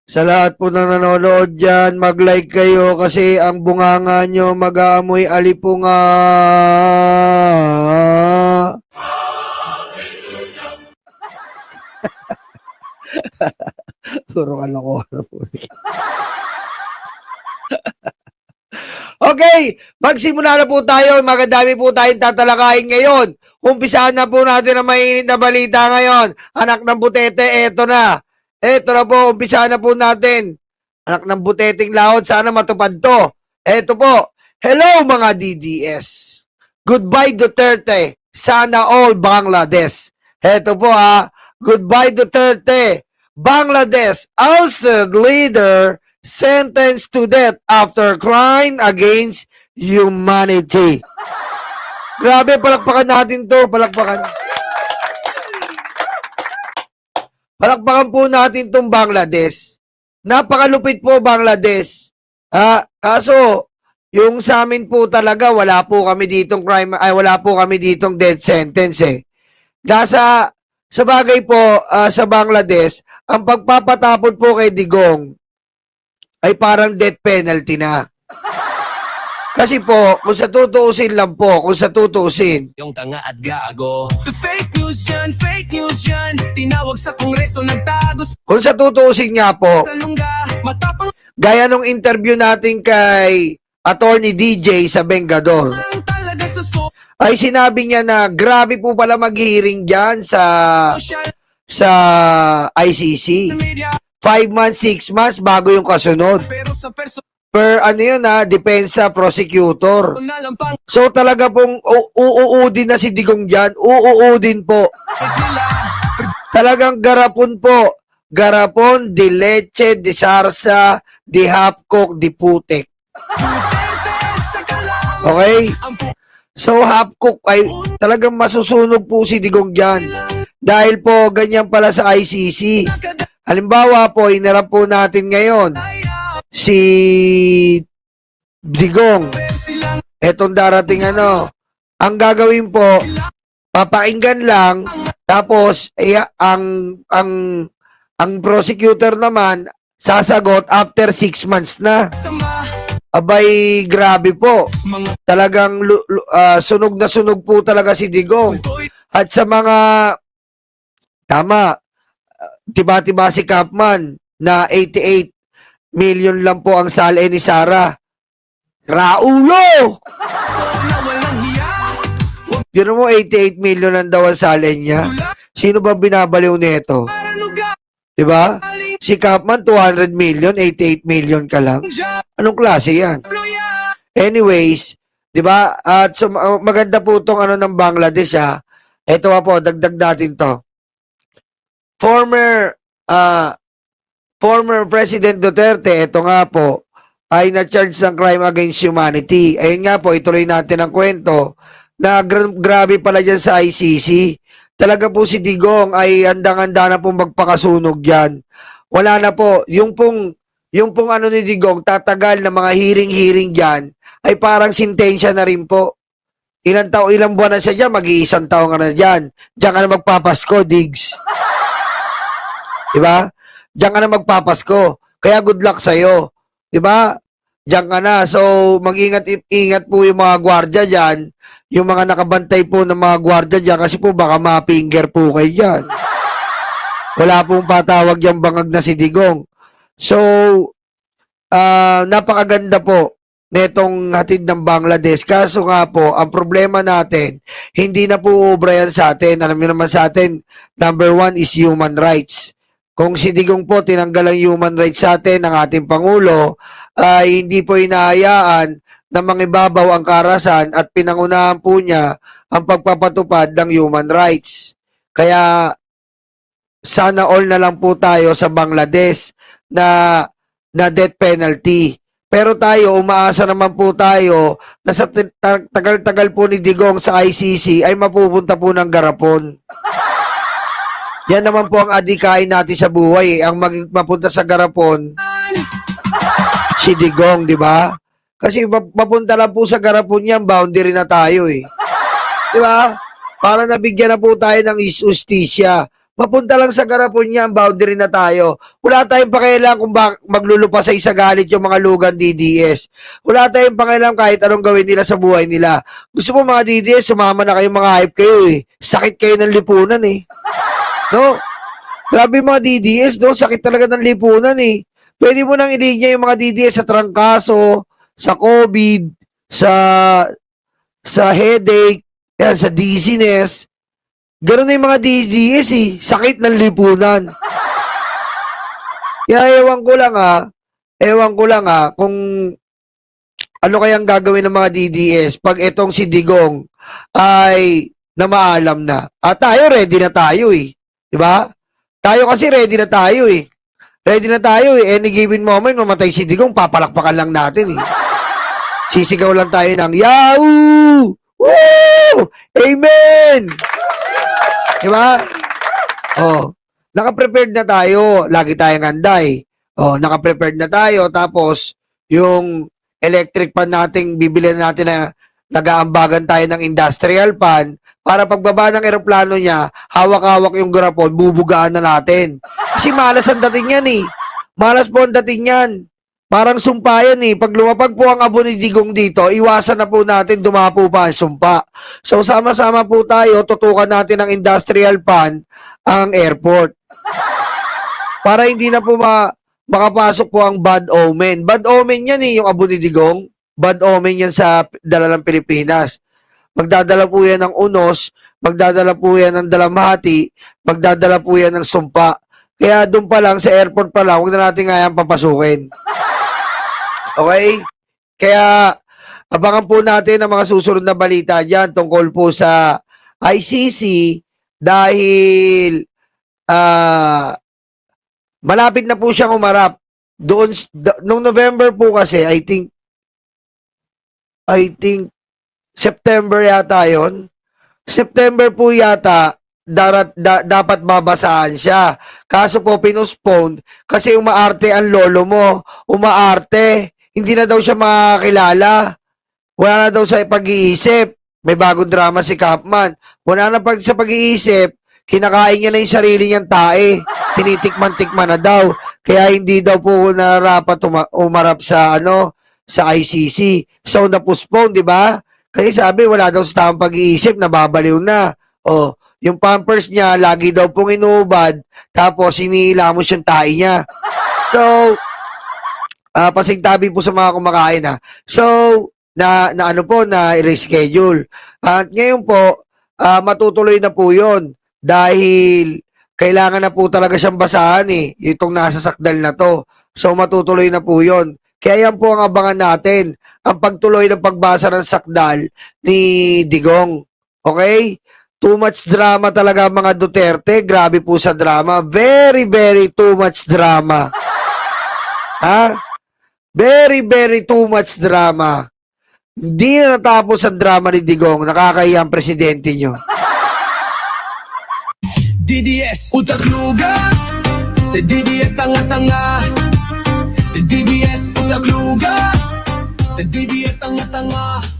Sa lahat po ng nanonood dyan, mag-like kayo kasi ang bunganga nyo mag-aamoy alipunga. Puro kalokohan po. Okay, magsimula na po tayo. Magandami po tayong tatalakayin ngayon. Umpisahan na po natin ang mainit na balita ngayon. Anak ng butete, eto na. Eto na po, umpisahan na po natin. Anak ng buteteng laot, sana matupad to. Eto po, hello mga DDS. Goodbye Duterte. Sana all Bangladesh. Eto po ha, goodbye Duterte. Bangladesh ousted leader sentenced to death after crime against humanity. Grabe, palakpakan natin to. Palakpakan. Palakpakan po natin tong Bangladesh. Napakalupit po Bangladesh. Kaso, yung sa amin po talaga, wala po kami ditong crime, wala po kami ditong death sentence eh. Sa bagay po, sa Bangladesh, ang pagpapatapon po kay Digong ay parang death penalty na. Kasi po, kung sa tutuusin lang po, kung sa tutuusin. Yung tanga at gago. The fake news yan, tinawag sa kongreso, nagtago sa Kung sa tutuusin nga po, lungga, matapang gaya nung interview natin kay Attorney DJ sa Bengador, lang talaga sa ay sinabi niya na grabe po pala mag-hearing dyan social sa ICC. media. 5 months, 6 months bago yung kasunod. Pero sa personal Per ano yun depensa prosecutor. lang pang So talaga pong uuudin na si Digong dyan. Uuudin po. nila. Talagang garapon po. Garapon, di leche, di sarsa, di hapkok, di putek. Duterte sa kalaw. Okay? Ang So hapkok ay talagang masusunog po si Digong dyan. Dahil po ganyan pala sa ICC. Halimbawa po, inarap po natin ngayon si Digong. silang Etong darating ang gagawin po, papakinggan lang, tapos ang prosecutor naman sasagot after 6 months na. sama Abay, grabe po. mga Talagang sunog na sunog po talaga si Digong. kultoy. At sa mga tama, tiba-tiba si Kapman na 88 million lang po ang sale ni Sara. Raulo! Na walang hiya. Yun mo, 88 million lang daw ang sale niya. Tula Sino ba binabaliw nito? para nuga. Diba? Aling Si Kapman, 200 million, 88 million ka lang. dyan. Anong klase yan? Luya. Anyways, diba? At maganda po itong ng Bangladesh ha. Ito po, dagdag natin to. Former President Duterte, ito nga po, ay na-charge ng crime against humanity. Ayun nga po, ituloy natin ang kwento na grabe pala dyan sa ICC. Talaga po si Digong ay handang-handa na pong magpakasunog yan. Wala na po. Yung pong ni Digong, tatagal na mga hearing dyan, ay parang sintensya na rin po. Ilang buwan na siya dyan, mag-iisang taon ka na dyan. Diyan ka na magpapasko, Diggs. Diba? Diyan ka na magpapasko. Kaya good luck sa'yo. Diba? Diyan ka na. So, mag-ingat po yung mga gwardya dyan. Yung mga nakabantay po ng mga gwardya dyan. Kasi po baka ma-finger po kayo dyan. Wala pong patawag yung bangag na si Digong. So, napakaganda po netong hatid ng Bangladesh. Kaso nga po, ang problema natin, hindi na po ubra yan sa atin. Alam niyo naman sa atin, number 1 is human rights. Kung si Digong po tinanggal ang human rights sa atin ng ating Pangulo, ay hindi po inahayaan na mangibabaw ang karahasan at pinangunahan po niya ang pagpapatupad ng human rights. Kaya sana all na lang po tayo sa Bangladesh na death penalty. Pero tayo, umaasa naman po tayo na sa tagal-tagal po ni Digong sa ICC ay mapupunta po ng garapon. Yan naman po ang adikain natin sa buhay. Ang mapunta sa garapon, si Digong, di ba? Kasi mapunta lang po sa garapon yan, boundary na tayo eh. Di ba? Para nabigyan na po tayo ng justisya. Papunta lang sa garapon niya, boundary na tayo. Wala tayong pakialam kung maglulupasay sa galit yung mga lugan DDS. Wala tayong pakialam kahit anong gawin nila sa buhay nila. Gusto mo mga DDS, sumama na kayo, mga hype kayo eh. Sakit kayo ng lipunan eh. No? Grabe mga DDS, no? Sakit talaga ng lipunan eh. Pwede mo nang ilinya yung mga DDS sa trangkaso, sa COVID, sa headache, yan, sa dizziness. Ganun na yung mga DDS eh. Sakit ng lipunan. Kaya ewan ko lang kung ano kayang gagawin ng mga DDS pag itong si Digong ay namaalam na. At tayo, ready na tayo eh. Diba? Tayo kasi ready na tayo eh. Ready na tayo eh. Any given moment, mamatay si Digong, papalakpakan lang natin eh. Sisigaw lang tayo ng, Yahoo! Woo! Amen! Diba? Oh, naka-prepared na tayo. Lagi tayong handa eh. Oh, naka-prepared na tayo. Tapos, yung electric pan nating bibili natin na nag-aambagan tayo ng industrial pan para pagbaba ng eroplano niya, hawak-hawak yung garapon, bubugaan na natin. Kasi malas ang dating yan eh. Malas po ang dating yan. Parang sumpa yan eh. Pag lumapag po ang abo ni Digong dito, iwasan na po natin dumapo pa ang sumpa. So sama-sama po tayo, tutukan natin ng industrial pan ang airport. Para hindi na po makapasok po ang bad omen. Bad omen yan eh, yung abo ni Digong. Bad omen yan sa dala ng Pilipinas. Magdadala po yan ng unos, magdadala po yan ng dalamhati, magdadala po yan ng sumpa. Kaya doon pa lang, sa airport pa lang, huwag na natin nga yan papasukin. Okay? Kaya, abangan po natin ang mga susunod na balita dyan tungkol po sa ICC dahil malapit na po siyang umarap. Doon, nung November po kasi, I think September yata yon. September po yata, dapat babasahan siya. Kaso po, pinuspone kasi umaarte ang lolo mo. Umaarte. Hindi na daw siya makakilala. Wala na daw sa pag-iisip. May bagong drama si Kapman. Wala na sa pag-iisip. Kinakain niya na yung sarili niyang tae. Tinitikman-tikman na daw. Kaya hindi daw po narapat umarap sa sa ICC. So, na-postpone, di ba? Kasi sabi, wala daw sa tamang pag-iisip, nababaliw na. Oh, yung pampers niya, lagi daw pong inuubad, tapos hinihilamos yung tae niya. So, pasigtabi po sa mga kumakain ha. So, na reschedule. At ngayon po, matutuloy na po yun dahil kailangan na po talaga siyang basahan eh, itong nasa sakdal na to. So, matutuloy na po yun. Kaya yan po ang abangan natin, ang pagtuloy ng pagbasa ng sakdal ni Digong. Okay? Too much drama talaga mga Duterte. Grabe po sa drama. Very, very too much drama. Ha? Very, very too much drama. Hindi na natapos ang drama ni Digong. Nakakahiya ang presidente nyo. DDS, utak-luga. The DDS, tanga-tanga. The DDS, utak-luga. The DDS, tanga-tanga.